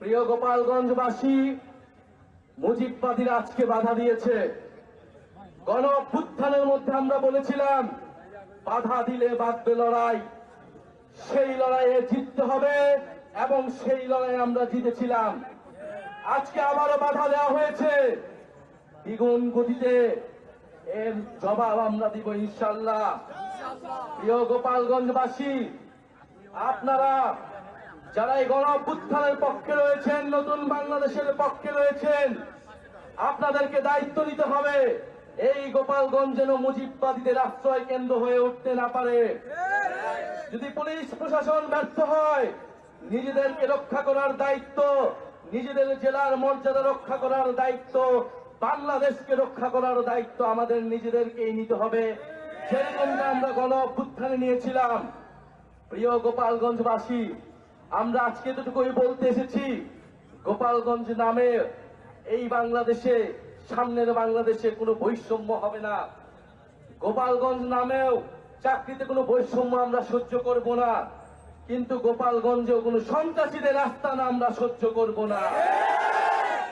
প্রিয় গোপালগঞ্জবাসী, মুজিববাদীরা আজকে বাধা দিয়েছে। গণ অভ্যুত্থানের মধ্যে আমরা বলেছিলাম বাধা দিলে বাঁধবে লড়াই, সেই লড়াইয়ে জিততে হবে এবং সেই লড়াইয়ে আমরা জিতেছিলাম। আজকে আবারও বাধা দেওয়া হয়েছে, দ্বিগুণ গতিতে এর জবাব আমরা দিব ইনশাআল্লাহ। প্রিয় গোপালগঞ্জবাসী, আপনারা যারা এই গণ অভ্যুত্থানের পক্ষে রয়েছেন, নতুন বাংলাদেশের পক্ষে রয়েছেন, আপনাদেরকে দায়িত্ব নিতে হবে এই গোপালগঞ্জ যেন মুজিববাদীদের আশ্রয় কেন্দ্র হয়ে উঠতে না পারে। যদি পুলিশ প্রশাসন ব্যর্থ হয়, নিজেদেরকে রক্ষা করার দায়িত্ব, নিজেদের জেলার মর্যাদা রক্ষা করার দায়িত্ব, বাংলাদেশকে রক্ষা করার দায়িত্ব আমাদের নিজেদেরকেই নিতে হবে, যেরকমটা আমরা গণ অভ্যুত্থানে নিয়েছিলাম। প্রিয় গোপালগঞ্জবাসী, আমরা আজকে এতটুকুই বলতে এসেছি, গোপালগঞ্জ নামে এই বাংলাদেশে, সামনের বাংলাদেশে কোনো বৈষম্য হবে না। গোপালগঞ্জ নামেও চাকরিতে কোনো বৈষম্য আমরা সহ্য করব না, কিন্তু গোপালগঞ্জেও কোনো সন্ত্রাসীদের আস্তানা আমরা সহ্য করব না।